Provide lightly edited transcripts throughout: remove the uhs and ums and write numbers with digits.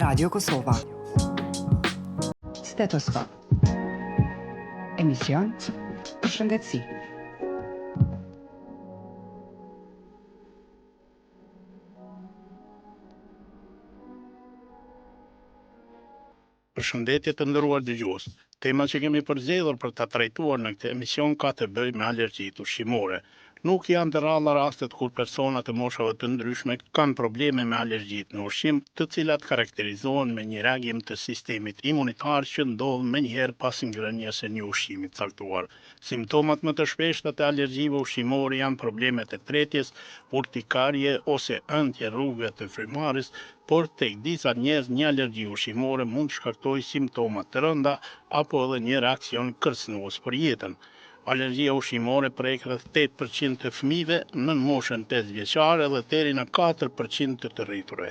Radio Kosova. Stetoskop. Emision për shëndetësi. Përshëndetje të nderuar dëgjues. Tema që kemi përzgjedhur për ta trajtuar në këtë emision ka të bëjë me alergjitë ushqimore. Nuk janë të rralla rastet kur persona të moshave të ndryshme kanë probleme me alergjitë në ushqim, të cilat karakterizohen me një reagim të sistemit imunitar që ndodh menjëherë pas ngrënies së një ushqimi të caktuar. Simptomat më të shpeshta të alergjive ushqimore janë problemet e tretjes, urtikarje ose ëndje rrugëve të frymarrjes, por tek disa njerëz një alergji ushqimore mund të shkaktojë simptoma të rënda apo edhe një reakcion kërcënues për jetën. Alergjia ushqimore prek rreth 8% të fëmijëve në moshën 5 vjeçare dhe deri në 4% të rriturve.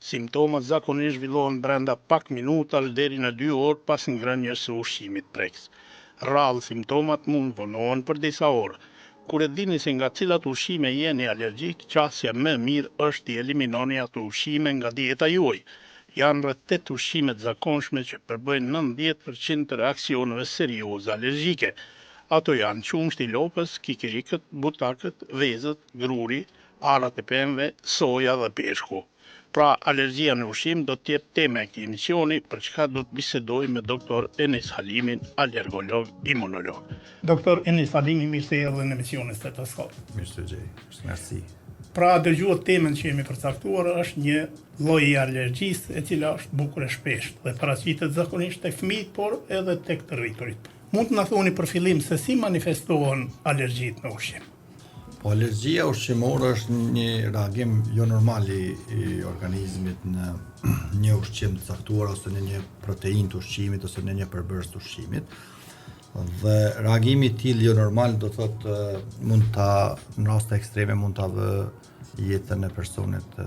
Simptomat zakonisht zhvillohen brenda pak minutash deri në 2 orë pas ngrënies së ushqimit preks. Rrallë simptomat mund vonohen për disa orë. Kur e dini se nga cilat ushqime jeni alergjik, qasja më mirë është t'i eliminoni ato ushqime nga dieta juaj. Janë rreth 8 ushqime të zakonshme që përbëjnë 90% të reaksioneve serioze alergjike. Ato janë qumshti i lopës, kikirikët, butakët, vezët, gruri, arat e pemëve, soja dhe peshku. Pra, alergjia në ushqim do të jetë tema e këtij emisioni, për çka do të bisedoj me doktor Enis Halimin, alergolog, imunolog. Doktor Enis Halimi, mirë se erdhën në emisionin Stetoskop. Mirë se gjej, merci. Pra, dëgjuat temën që jemi përcaktuar është një lloj i alergjisë e cila është bukur e shpeshtë dhe paraqitet zakonisht tek fëmijët, por edhe tek të rriturit. Mund të na thoni për fillim se si manifestohen alergjitë në ushqim? Po alergjia ushqimore është një reagim jo normal i organizmit në një ushqim të caktuar ose në një proteinë të ushqimit ose në një përbërës të ushqimit. Dhe reagimi i tillë jo normal do thotë në raste ekstreme mund ta vë jetën e personit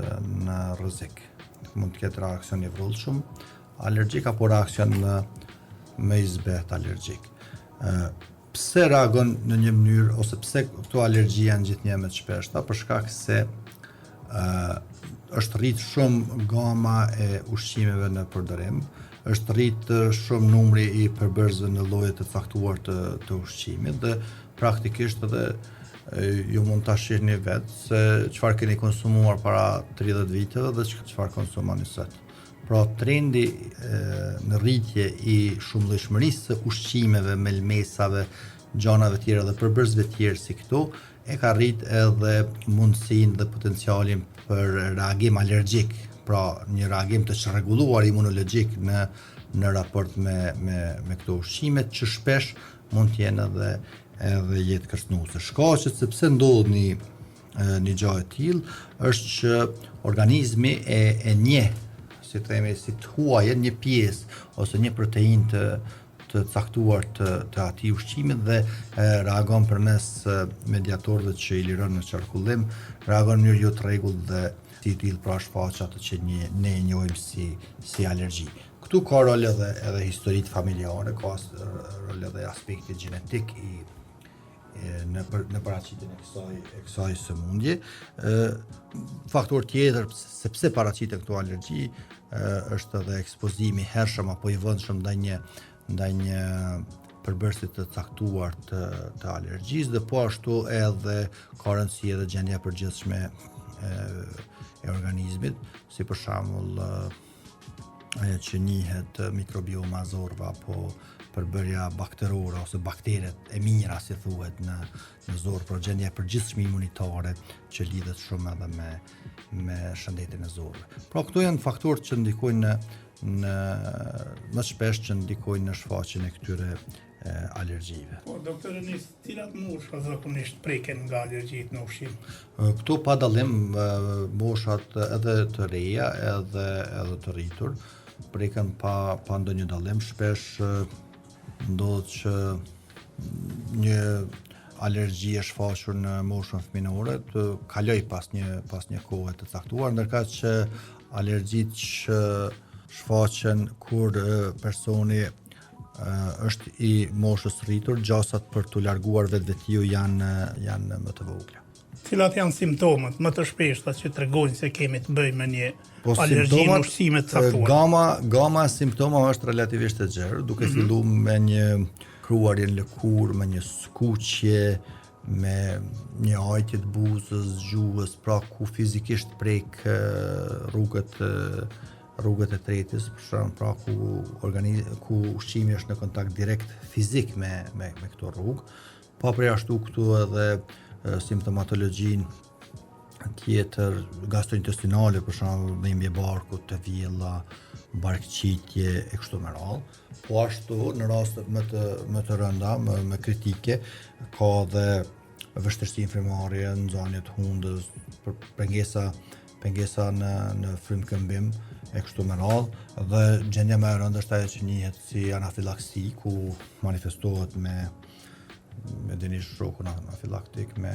në rrezik. Mund të ketë reaksion i vrullshëm alergjik apo reaksion më i zbehtë alergjik. Pse reagon në një mënyrë ose pse këto alergji janë gjithnjë më të shpeshta? Për shkak se është rrit shumë gama e ushqimeve në përdorim, është rrit shumë numri i përbërësve në lloje të caktuar të ushqimit dhe praktikisht edhe ju mund ta shihni vetë se çfarë keni konsumuar para 30 viteve dhe çfarë konsumoni sot. Pra trendi në rritje i shumëllojshmërisë së ushqimeve, melmesave, gjanave tjera dhe përbërësve tjerë si këto, e ka rrit edhe mundësinë dhe potencialin për reagim alergjik, pra një reagim të çrregulluar imunologjik në raport me këto ushqime që shpesh mund të jenë edhe jetë kërcënuese. Shkaqet se pse ndodh një gjë e tillë është që organizmi e njeh, si të huajë një pjesë ose një proteinë të caktuar të atij ushqimit dhe reagon përmes mediatorëve që i liron në qarkullim, reagon në mënyrë jo të rregullt dhe si tillë pra shfaq atë që ne e njohim si alergji. Këtu ka rol edhe historitë familjare, ka rol edhe aspekti gjenetik në paraqitjen e kësaj sëmundje. Faktor tjetër sepse paraqitet këto alergji është edhe ekspozimi hershëm apo i vëndshëm ndaj një përbërësi të caktuar të alergjisë dhe po ashtu edhe ka rëndësi edhe gjendja e përgjithshme e organizmit, si për shembull ajo që njihet mikrobioma zorëve apo përbërja bakterore ose bakteret e mira si thuhet në zorë, por gjendja e përgjithshme imunitare që lidhet shumë edhe me shëndetin e zorëve. Pra këto janë faktorë që ndikojnë më shpesh që ndikojnë në shfaqjen e këtyre alergjive. Po, doktor Enis, cilat mosha zakonisht preken nga alergjitë në ushqim? Këto pa dallim moshat edhe të reja edhe të rritur preken pa ndonjë dallim. Shpesh ndodh që një alergji e shfaqur në moshën fëminore të kaloj pas një kohe të caktuar, ndërkaq që alergjitë që shfaqen kur personi është i moshës rritur, gjasat për t'u larguar vetvetiu janë më të vogla. Cilat janë simptomat më të shpeshta që tregojnë se kemi të bëjmë me një Po alergji në ushqime të caktuara? Gama e simptomave është relativisht e gjerë, duke filluar me një kruarje në lëkurë, me një skuqje, me një hajtje të buzës, gjuhës, pra ku fizikisht prek rrugët e tretis, për shembull, pra ku ushqimi është në kontakt direkt fizik me këto rrugë. Pa prej ashtu këtu edhe simptomatologjinë tjetër gastrointestinale, për shembull dhimbje barkut, të vjella, barkëqitje e kështu me radhë. Po ashtu në rastet më të rënda, më kritike, ka dhe vështirësi inflamare, nxënje të hundës, pengesa në frymëkëmbim e kështu me radhë, dhe gjendja më e rëndë është ajo që njihet si anafilaksi, ku manifestohet me dini shokun anafilaktik, me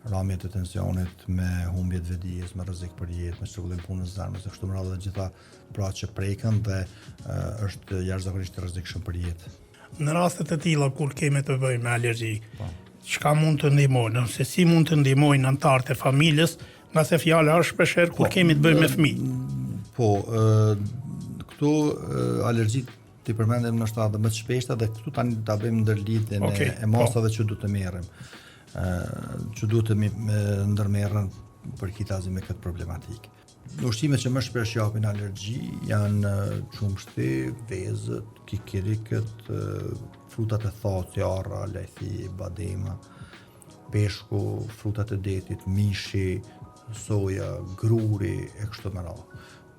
rrëmje të tensionit, me humbje të vedijes, me rrezik për jetë, me çrregullim punës së zemrës, e kështu me radhë, dhe gjitha pra që preken dhe është jashtëzakonisht rrezikshëm për jetë. Në rastet e tilla kur kemi të bëjmë me alergji, çka mund të ndihmojnë, ose si mund të ndihmojnë anëtarët e familjes, nga se fjala është shpeshherë kur kemi të bëjmë me fëmijë. Po, këtu alergjitë ti përmendim në shtatë dhe më të shpeshta, dhe këtu tani ta bëjmë ndërlidhjen e masave që duhet të merrem. Që duhet të ndërmerren për kitazim me këtë problematikë. Ushqimet që më shpesh japin alergji janë qumshti, vezët, kikirikët, frutat e thatë, jarra, lethi, badema, peshku, frutat e detit, mishi, soja, gruri e kështu me radhë.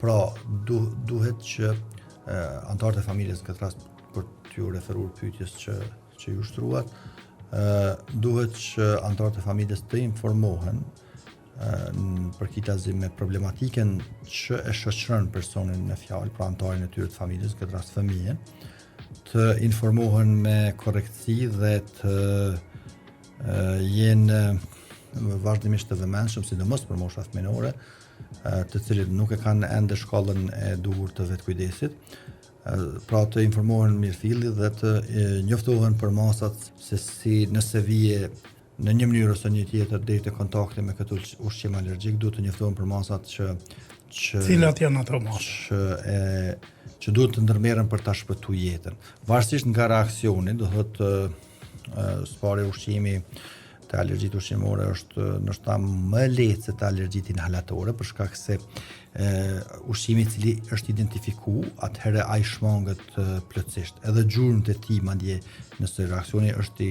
Pra, duhet që anëtarët e familjes, në këtë rast për t'ju referuar pyetjes që ju shtruat, duhet që anëtarët e familjes të informohen për kitazim me problematikën që e shoqëron personin në fjalë, pra anëtarin e tyre të familjes, këtë rast fëmijën, të informohen me korrektësi dhe të jenë vazhdimisht të vëmendshëm, sidomos për moshat fëminore, të cilët nuk e kanë ende shkallën e duhur të vetkujdesit. Pra të informohen mirëfilli dhe të njoftohen për masat se si nëse vije në një mënyrë ose një tjetër deri te kontakti me këtë ushqim alergjik, duhet të njoftohen për masat që cilat janë ato masa që duhet të ndërmerren për ta shpëtuar jetën. Varësisht nga reaksioni, do thotë spari ushqimi të alergjitë ushqimore është ndoshta më lehtë se të alergjitë inhalatore, për shkak se ushqimi i cili është identifikuar, atëherë ai shmanget plotësisht. Edhe gjurmët e tij, madje nëse reaksioni është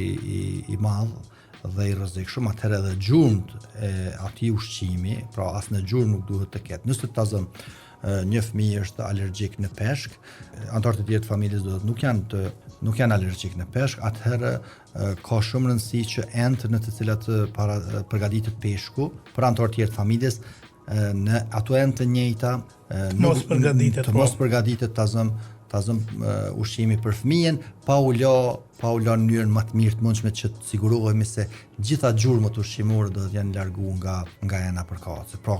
i madh dhe i rrezikshëm, atëherë edhe gjurmët e atij ushqimi, pra as në gjurmë nuk duhet të ketë. Nëse tazëm një fëmijë është alergjik në peshk, anëtarët e tjerë të familjes do të nuk janë alergjik në peshk, atëherë ka shumë rëndësi që entë në të cilat përgatitet peshku për anëtarët e tjerë të familjes në ato entë të njëjta mos përgatitet tazëm ushqimi për fëmijën, pa u la në mënyrën më të mirë të mundshme që të sigurohemi se gjitha gjurmët ushqimore do të janë larguar nga ena përkatëse. Pra,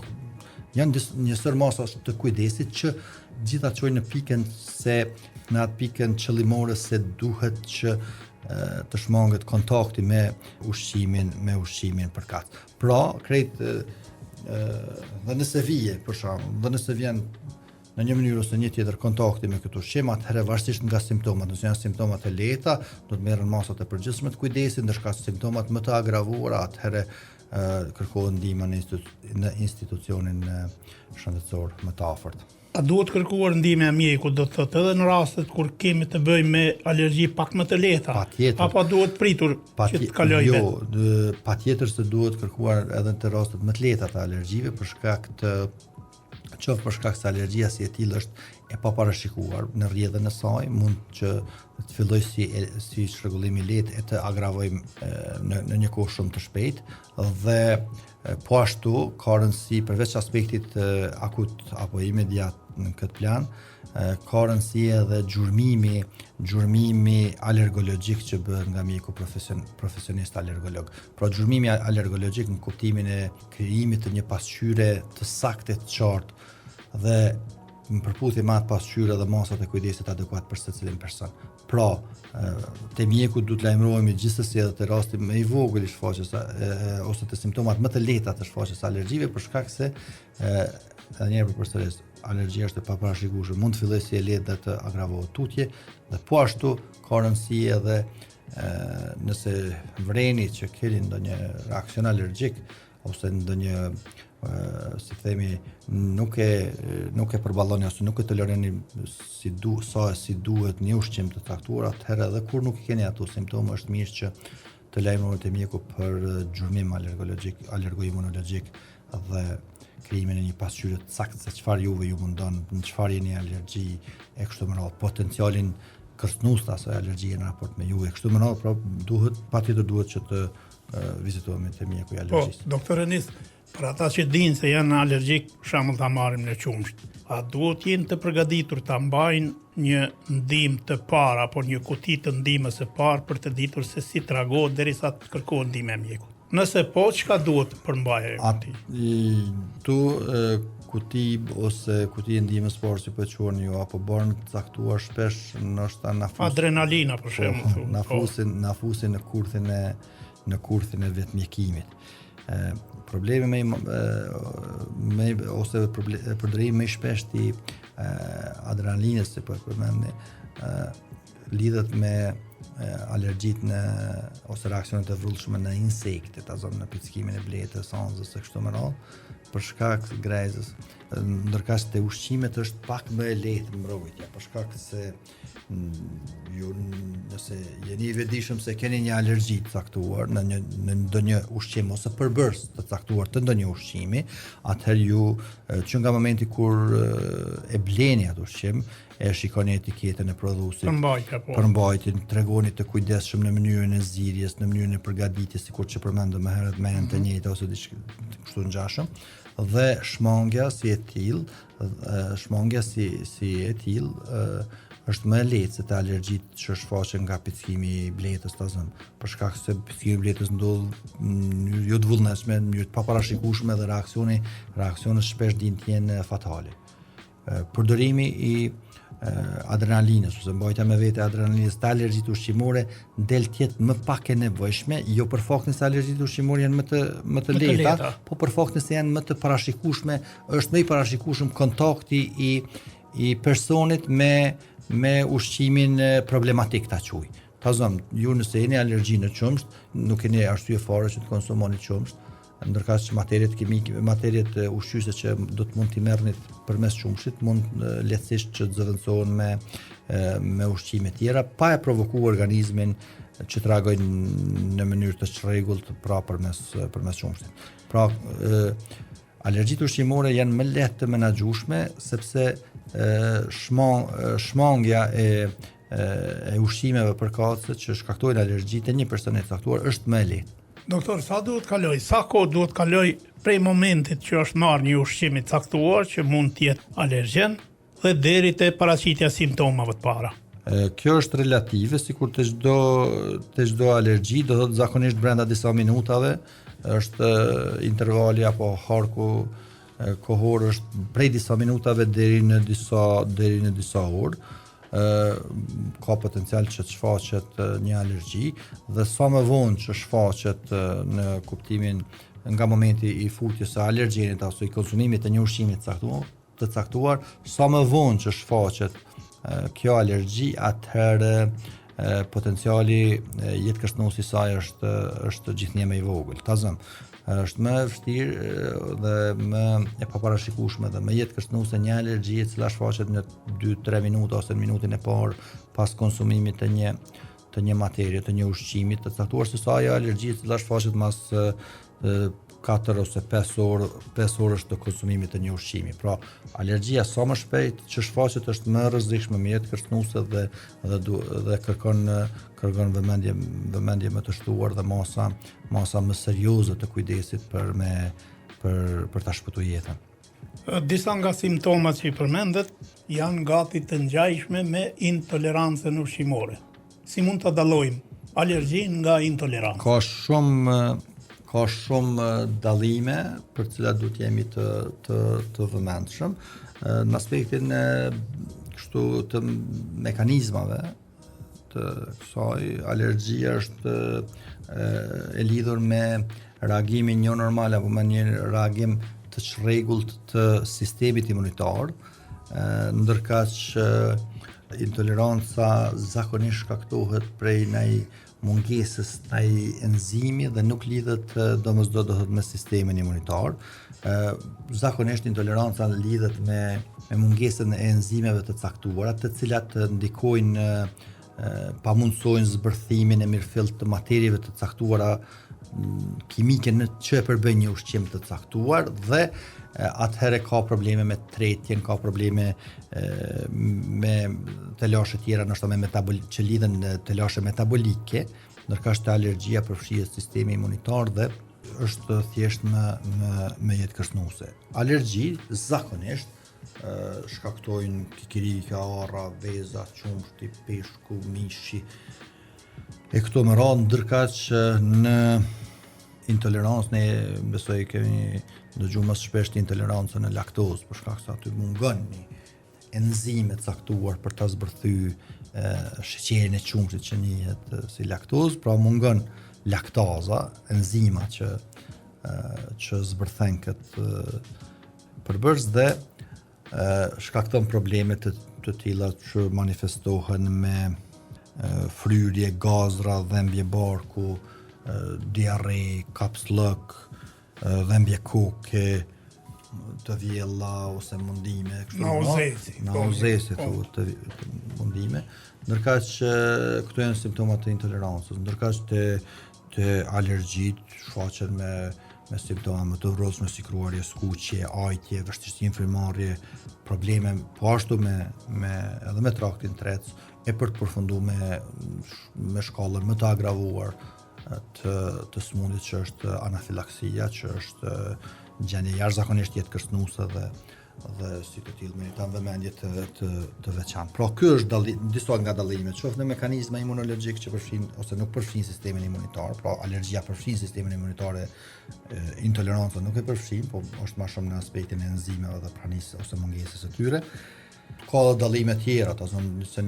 janë njësër masa të kujdesit që gjitha çojnë në pikën se në atë pikën qëllimore se duhet që të shmanget kontakti me ushqimin përkatës. Pra, krejt dhe nëse vije, për shembull, dhe nëse vjen në një mënyrë ose një tjetër kontakti me këtë ushqim, atëherë varësisht nga simptomat, nëse janë simptomat e lehta, do të merren masat e përgjithshme të kujdesit, ndërsa simptomat më të agravuara, atëherë kërkohet ndihma në institucionin shëndetësor më të afërt. A duhet kërkuar ndihmë e mjekut, do të thotë edhe në rastet kur kemi të bëjmë me alergji pak më të lehta, apo duhet pritur që të kalojë vetë? Jo, patjetër se duhet kërkuar edhe në rastet më të lehta të alergjive, për shkak se alergjia si e tillë është e paparashikuar në rrjedhën e saj, mund që të filloj si çrregullim i lehtë e të agravojmë në një kohë shumë të shpejtë, dhe po ashtu ka rëndësi përveç aspektit akut apo imediat në këtë plan, ka rëndësi edhe gjurmimi alergologjik që bëhet nga mjeku profesionist alergolog. Pra gjurmimi alergologjik në kuptimin e krijimit të një pasqyre të saktë të qartë dhe në përputhje me atë pasqyrë dhe masat e kujdesit adekuat për secilin person. Pra, te mjeku duhet lajmërohemi gjithsesi edhe te rasti më i vogël i shfaqjes ose te simptomat më të lehta të shfaqjes alergjive, për shkak se edhe një herë përsëris, alergjia është e paparashikueshme, mund të fillojë si e lehtë dhe të agravohet tutje, dhe po ashtu ka rëndësi edhe nëse vreni që keni ndonjë reakcion alergjik ose ndonjë si themi nuk e përballoni ose nuk e toleroni si duhet një ushqim të caktuar, atëherë edhe kur nuk keni ato simptome është mirë që të lajmërohet te mjeku për gjurmim alergoimunologjik dhe krijimin e një pasqyre të saktë se çfarë juve ju mundon, në çfarë jeni alergji e kështu me radhë, potencialin kërcënues të asaj alergjie në raport me ju e kështu me radhë, pra patjetër duhet që të vizitohemi te mjeku i alergjisë. Po, doktor Enis, për ata që dinë se janë alergjik, për shembull ta marrim në qumsht, a duhet jenë të përgatitur ta mbajnë një ndim të parë apo një kuti të ndihmës së parë për të ditur se si të reagohet derisa të kërkohet ndihmë e mjekut? Nëse po, çka duhet përmbajë kuti? Kuti ose kuti e ndihmës parë si po e quheni ju, apo bën të caktuar shpesh ndoshta na fusin adrenalina për shembull. Na fusin në kurthin e vetmjekimit. Problemi ose përdorimi më i shpeshtë i adrenalinës, si po e përmendni, lidhet me alergjitë ose reaksionet e vrullshme në insekte, në pickimin e bletës, anzës e kështu me radhë, për shkak të grezës, ndërkaq te ushqimet është pak më e lehtë mbrojtja, për shkak se ju nëse jeni i vetëdijshëm se keni një alergji të caktuar në ndonjë ushqim ose përbërës të caktuar të ndonjë ushqimi, atëherë ju që nga momenti kur e bleni atë ushqim, e shikoni etiketën e prodhuesit. Për mbajtjen, tregoni të kujdesshëm në mënyrën e zgjidhjes, në mënyrën e përgatitjes, sikur që përmendëm më herët me të njëjtë ose diçka kështu ngjashëm, dhe shmangja si e tillë është më e lehtë se të alergjitë që shfaqen nga pickimi i bletës për shkak se pickimi i bletës ndodh jo të vullnetshme, në mënyrë të paparashikueshme dhe reaksionet shpesh dinë të jenë fatale. Përdorimi i adrenalinës ose mbajtja me vete adrenalinës të alergjitë ushqimore del të jetë më pak e nevojshme, jo për faktin se alergjitë ushqimore janë më të lehta, po për faktin se janë më të parashikueshme, është më i parashikueshëm kontakti i personit me ushqimin problematik ta quaj. Ta zëm, ju nëse jeni alergji në qumsht, nuk keni arsye fare që të konsumoni qumsht, ndërkaq që materiet ushqyese që do të mund t'i merrni përmes qumshit mund lehtësisht që të zëvendësohen me ushqime tjera pa e provokuar organizmin që të reagojnë në mënyrë të çrregullt pra përmes qumshtit. Pra, alergjitë ushqimore janë më lehtë të menaxhueshme sepse shmangja e ushqimeve përkatëse që shkaktojnë alergji te një personi të caktuar është më e lehtë. Doktor, sa kohë duhet kaloj prej momentit që është marrë një ushqim i caktuar që mund të jetë alergjen dhe deri te paraqitja simptomave të para? Kjo është relative, sikur te çdo alergji, do thotë zakonisht brenda disa minutave është intervali apo harku kohor është prej disa minutave deri në disa orë. Ka potencial që të shfaqet një alergji dhe sa më vonë që shfaqet në kuptimin nga momenti i futjes së alergjenit ose i konsumimit të një ushqimi të caktuar, sa më vonë që shfaqet kjo alergji, atëherë potenciali jetëkërcënues i saj është gjithnjë më i vogël. Ta zëm, është më vështirë dhe më e paparashikueshme dhe më jetëkërcënuese një alergji e cila shfaqet në 2-3 minuta ose në minutin e parë pas konsumimit të një materie, të një ushqimi të caktuar, se sa ajo alergji e cila shfaqet mas 4 ose 5 orësh të konsumimit të një ushqimi. Pra, alergjia sa më shpejt që shfaqet është më rrezikshme, më jetëkërcënuese dhe kërkon vëmendje më të shtuar dhe masa më serioze të kujdesit për ta shpëtuar jetën. Disa nga simptomat që i përmendet janë gati të ngjajshme me intolerancën ushqimore. Si mund ta dallojmë alergjinë nga intolerancë? ka shumë dallime për cilat duhet jemi të vëmendshëm. Në aspektin e kështu të mekanizmave të kësaj, alergjia është e lidhur me reagimin jo normal apo me një reagim të çrregullt të sistemit imunitar, ndërkaq intoleranca zakonisht shkaktohet prej ndaj mungesës ndaj enzimi dhe nuk lidhet domosdoshmërisht me sistemin imunitar. Zakonisht intoleranca lidhet me mungesën e enzimeve të caktuara, të cilat ndikojnë pamundsojnë zbërthimin e mirëfillt të materieve të caktuara kimike në që përbën një ushqim të caktuar dhe atëherë ka probleme me tretjen, ka probleme me të lashe tjera, nështë me që lidhen të lashe metabolike, ndërkësh alergjia përfshihet sistemi imunitar dhe është thjesht me jetë kërcënuese. Alergji zakonisht shkaktojnë kikirika, arra, veza, qumshti, peshku, mishi e këto me radhë, ndërkaq në intolerancë ne besoj kemi dëgjuar më shpesh intolerancën në laktozë, për shkak se aty mungon një enzim të caktuar për ta zbërthyer sheqerin e qumshtit që njihet si laktozë, pra mungon laktaza, enzima që zbërthen këtë përbërës dhe shkakton probleme të tilla që manifestohen me fryrje, gazra, dhembje barku, diarre, kapslëk, dhembje koke, të vjella ose mundime, nauzesi thuhet të mundime, ndërkaq këto janë simptomat të intolerancës, ndërkaq të alergjit shfaqen me simptoma më të vrodhshme si kruarje, skuqje, ajtje, vështirësi në frymëmarrje, probleme po ashtu edhe me traktin tretës, e për të përfunduar me shkallën më të agravuar të smundit që është anafilaksia, që është gjendje jashtëzakonisht jetë kërcënuese dhe si të tillë meriton vëmendje të veçantë. Pra ky është disa nga dallimet, qoftë në mekanizma imunologjik që përfshin ose nuk përfshin sistemin imunitar, pra alergjia përfshin sistemin imunitar, intoleranca nuk e përfshin, po është më shumë në aspektin e enzimeve dhe pranisë ose mungesës së tyre. Ka dallime tjera, se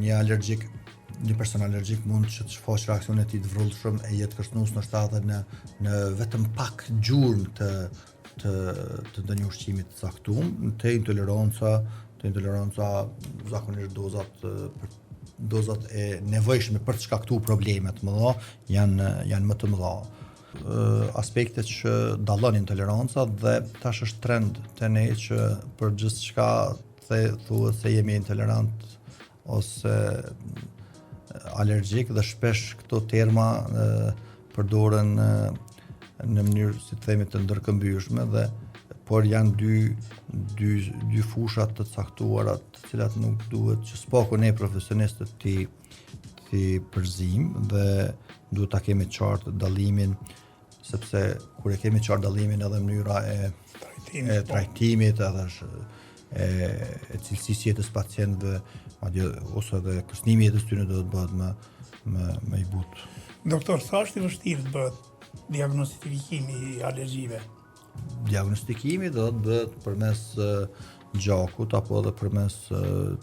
një person alergjik mund që të shfaqë reaksionet e tij të vrullshëm e jetë kërcënues në shtatë në vetëm pak gjurmë të ndonjë ushqimi të caktuar, te intoleranca zakonisht dozat e nevojshme për të shkaktuar probleme të mëdha janë më të mëdha. Aspektet që dallon intoleranca dhe tash është trend te ne që për gjithçka thuhet se jemi intolerant ose alergjik dhe shpesh këto terma përdoren në mënyrë si të themi të ndërkëmbyeshme dhe por janë dy fusha të caktuara të cilat nuk duhet që s'paku ne profesionistët ti përzim dhe duhet ta kemi qartë dallimin, sepse kur e kemi qartë dallimin edhe mënyra e trajtimit edhe e cilësisë jetës pacientëve, madje ose edhe kërcënimi i jetës tyre do të bëhet më i butë. Doktor, sa është i vështirë të bëhet diagnostikimi i alergjive? Diagnostikimi do të bëhet përmes gjakut apo edhe përmes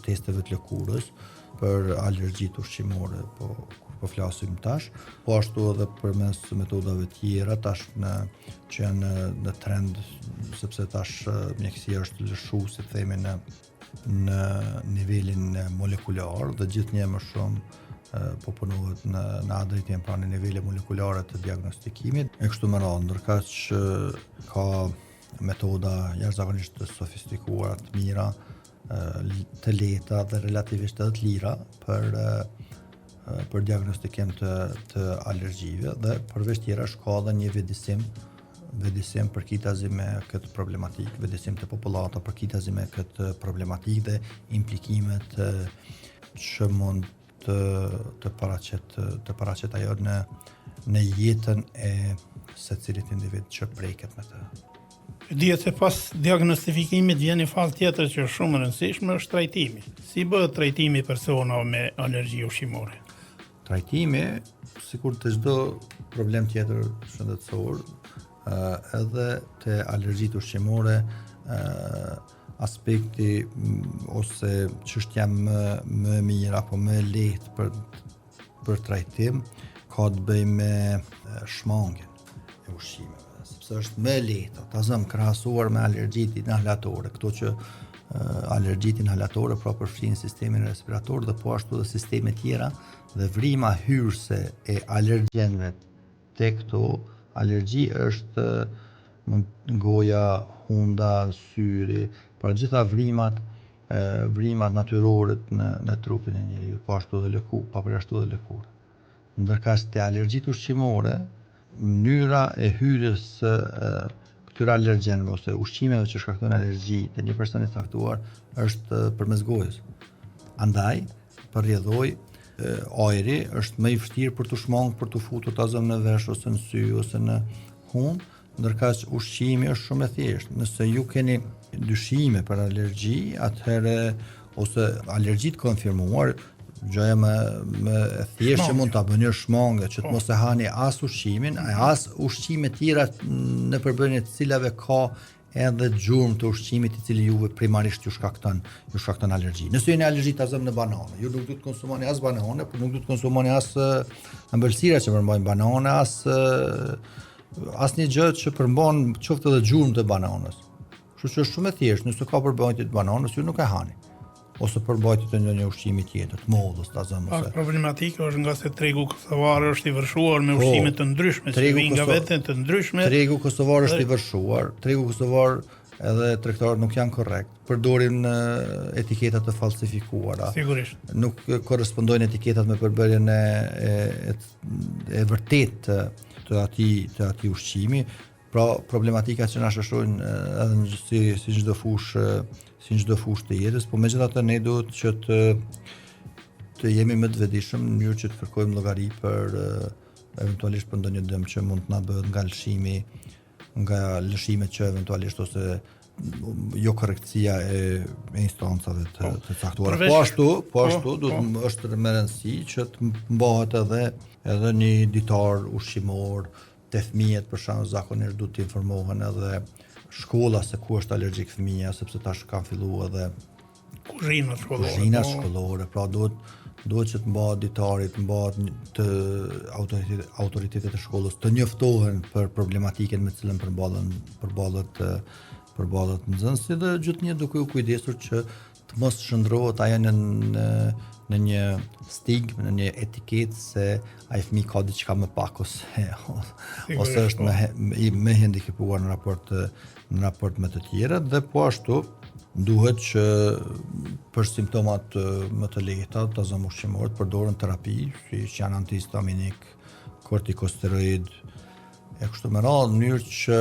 testeve të lëkurës për alergjitë ushqimore, po flasim tash, po ashtu edhe përmes metodave tjera tash që janë në trend, sepse tash mjekësia është lëshu, si themi, në nivelin molekular dhe gjithnjë më shumë po punohet në drejtim pra në nivele molekulare të diagnostikimit. E kështu me radhë, ndërkaq ka metoda jashtëzakonisht të sofistikuara, të mira, të lehta dhe relativisht edhe të lira për diagnostikim të alergjive dhe përveç tjerash ka edhe një vedisim përkitazi me këtë problematik, vedisim të popullata përkitazi me këtë problematik dhe implikimet që mund të paraqet ajo në jetën e secilit individ që preket me të. Dihet se pas diagnostifikimit vjen një fazë tjetër që është shumë e rëndësishme, është trajtimi. Si bëhet trajtimi personave me alergji ushqimore? Trajtimi, sikur të çdo problem tjetër shëndetësor, edhe te alergjitë ushqimore, aspekti ose çështja më e mirë apo më e lehtë për trajtim ka të bëjë me shmangjen e ushqimeve, sepse është më e lehtë ta zëm krahasuar me alergjitë inhalatore, këto që alergjitë inhalatore pra përfshin sistemin respirator dhe po ashtu dhe sisteme tjera dhe vrima hyrëse e alergjenëve te këto alergji është goja, hunda, syri, pra gjitha vrimat natyrore në trupin e njeriut, po ashtu dhe papërjashtu dhe lëkurë. Ndërka te alergjitë ushqimore, mënyra e hyrjes së këtyre alergjenëve ose ushqimeve që shkaktojnë alergji te një person i caktuar është përmes gojës. Andaj, për rrjedhoj, ajri është më i vështirë për të shmangë, për të futur ta zëm në vesh ose në sy ose në hund, ndërka që ushqimi është shumë e thjeshtë. Nëse ju keni dyshime për alergji, atëherë ose alergjit konfirmuar, gjëja më e thjeshtë që mund ta bëni është shmangë, që të mos e hani as ushqimin, as ushqime tjera në përbërjen e të cilave ka edhe gjurmë të ushqimit i cili juve primarisht ju shkakton alergji. Nëse jeni alergjik ta zëm në banane, ju nuk duhet të konsumoni as banane, por nuk duhet të konsumoni as ëmbëlsira që përmbajnë banane, as një gjë që përmban qoftë edhe gjurmë të bananës. Kështu që është shumë e thjeshtë, nëse ka përbajtje të bananës, ju nuk e hani. Ose përbajtje të një ushqimi tjetër, të mollës, ta zëmë ose. Problematika është nga se tregu kosovar është i vërshuar me ushqime të ndryshme, që vijnë nga vete të ndryshme. Tregu kosovar është i vërshuar. Tregu kosovar edhe tregtarët nuk janë korrekt. Përdorin etiketa të falsifikuara. Sigurisht. Nuk korrespondojnë etiketat me përbërjen e vërtetë të atij ushqimi. Pra problematika që na shoqërojnë edhe si çdo fushë të jetës, por megjithatë ne duhet që të jemi më të vetëdijshëm në mënyrë që të kërkojmë llogari për eventualisht për ndonjë dëm që mund të na bëhet nga lëshimet që eventualisht ose jo korrektësia e instancave të caktuara. Po ashtu duhet është më rëndësi që të mbahet edhe një ditar ushqimor te fëmijët, për shembull, zakonisht duhet të informohen edhe shkolla se ku është alergjik fëmia, sepse tash kanë filluar edhe kuzhina shkollore. Pra duhet që të mbahet ditarit, të mbahet të autoritetet e shkollës të njoftohen për problematikën me cilën përballet nxënësi dhe gjithnjë duke u kujdesur që të mos shndrohet ajo në një stigmë, në një etiketë se ai fëmijë ka diçka më pak ose është më hendikepuar në raport me të tjerët dhe po ashtu duhet që për simptomat më të lehta të zëm ushqimor të përdoren terapi, si që janë antihistaminik, kortikosteroid, e kështu me radhë, në mënyrë që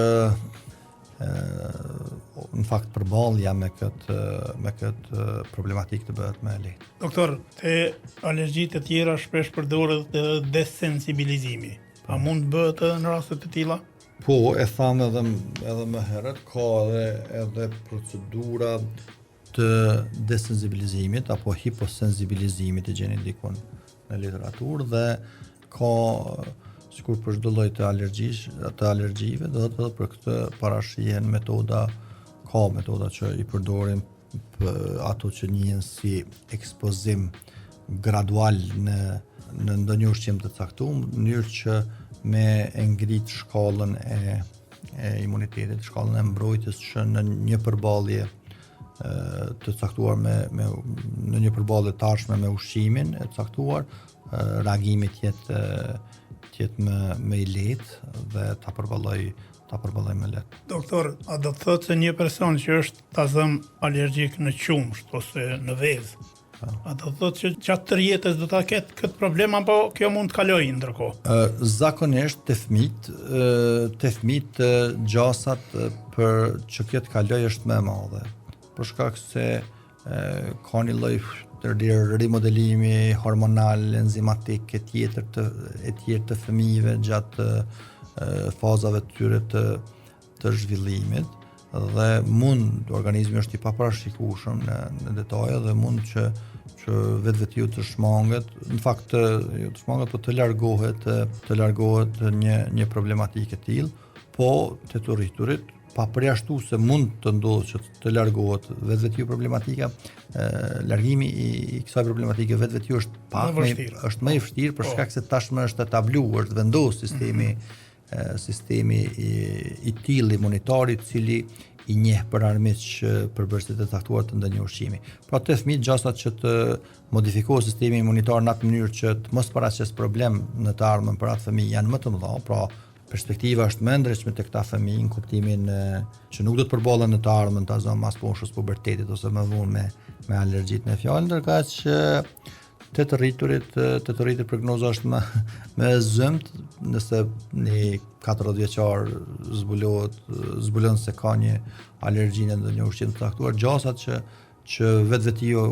në fakt përballja me këtë problematikë të bëhet më e lehtë. Doktor, te alergjitë e tjera shpesh përdoret desensibilizimi. A mund bëhet në raste të tilla? Po, e thamë edhe më herët, ka edhe procedura të desensibilizimit apo hiposensibilizimit i gjeni dikun në literaturë dhe ka sikur për çdo lloj të alergjive, do të për këtë parashihen metoda që i përdorin ato që njihen si ekspozim gradual në ndonjë ushqim të caktuar, në mënyrë që me e ngrit shkallën e imunitetit, shkallën e mbrojtjes që në një përballje të caktuar në një përballje tashme me ushqimin e caktuar, reagimi të jetë më i lehtë dhe ta përballoj më lehtë. Doktor, a do të thotë se një person që është ta zëm alergjik në qumsht ose në vezë, a do të thotë që gjatë të jetës do ta ketë këtë problem apo kjo mund të kalojë ndërkohë? Zakonisht te fëmijët gjasat për që kjo të kalojë është më e madhe. Për shkak se ka një lloj rimodelimi hormonal, enzimatik e tjerë të fëmijëve gjatë fazave të tyre të zhvillimit dhe organizmi është i paparashikueshëm në detaje dhe mund që vetë të shmanget, në fakt të shmanget, po të largohet një problematikë e tillë, po të të rriturit, pa përjashtu se mund të ndodhë që të largohet vetvetiu problematika, largimi i kësaj problematike vetvetiu është më i vështirë për shkak se tashmë është etabluar, është vendosur sistemi i tillë i monitorit, cili i njeh për armiq përbërësit e caktuar të ndonjë ushqimi. Pra te fëmijët gjasat që të modifikohet sistemi imunitar në atë mënyrë që të mos paraqes problem në të ardhmen për atë fëmijë janë më të mëdha, pra perspektiva është më ndryshme tek ta fëmijë në kuptimin që nuk do të përballen në të ardhmen ta zonë mas poshës pubertetit ose më vonë me alergjitë në fjalë, ndërkaq që të të rritur prognoza është më e zymt nëse një 40 vjeçar zbulon se ka një alergji në ndonjë ushqim të caktuar, gjasat që vetvetijo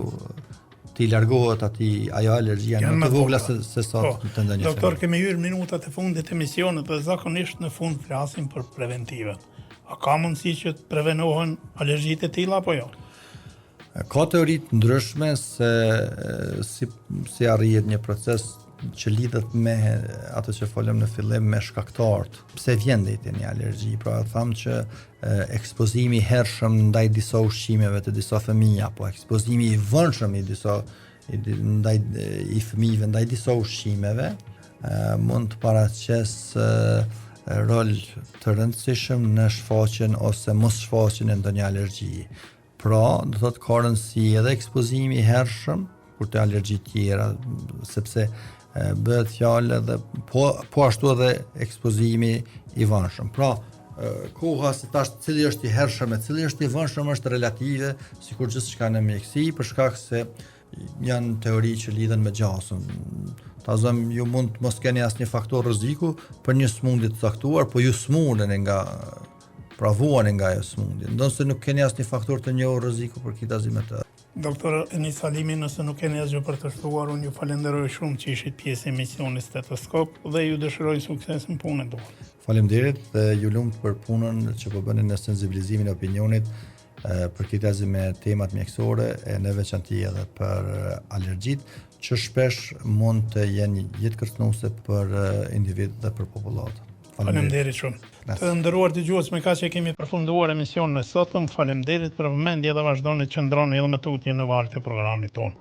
ti largohet ajo alergjia në të vogla se sot të ndonjë. Doktor, kemi hyrë minutat e fundit të emisionit dhe zakonisht në fund flasim për preventivet. A ka mundësi që të prevenohen alergjitë e tilla apo jo? Ka teori të ndryshme se si arrihet një proces që lidhet me ato që folëm në fillim me shkaktarët. Pse vjen deri një alergji? Pra thamë që ekspozimi i hershëm ndaj disa ushqimeve të disa fëmijë apo ekspozimi i vënshëm i fëmijëve ndaj disa ushqimeve mund të paraqes rol të rëndësishëm në shfaqjen ose mos shfaqjen e ndonjë alergjie. Pra, do thotë ka rëndësi edhe ekspozimi i hershëm për të alergji tjera, sepse bëhet fjalë edhe po ashtu edhe ekspozimi i vënshëm. Pra, koha se tash cili është i hershëm e cili është i vënshëm është relative, sikur gjithçka në mjekësi, për shkak se janë teori që lidhen me gjasën. Ta zëm, ju mund të mos keni asnjë faktor rreziku për një sëmundje të caktuar, po ju smundeni vuani nga ajo sëmundje. Ndonse nuk keni asnjë faktor të njohur rreziku për kitazim të. Doktor Enis Salimi, nëse nuk keni asgjë për të shtuar, unë ju falenderoj shumë që ishit pjesë e emisionit Stetoskop dhe ju dëshiroj sukses në punën tuaj. Faleminderit dhe ju lumt për punën që po bëni në sensibilizimin e opinionit për kitazim me temat mjekësore e në veçanti edhe për alergjitë, që shpesh mund të jenë jetë kërcënuese për individ dhe për popullat. Faleminderit shumë. Të nderuar dëgjues, me kaq që kemi përfunduar emisionin e sotëm. Faleminderit për vëmendje dhe vazhdoni të qëndroni edhe më tutje në valët e programit tonë.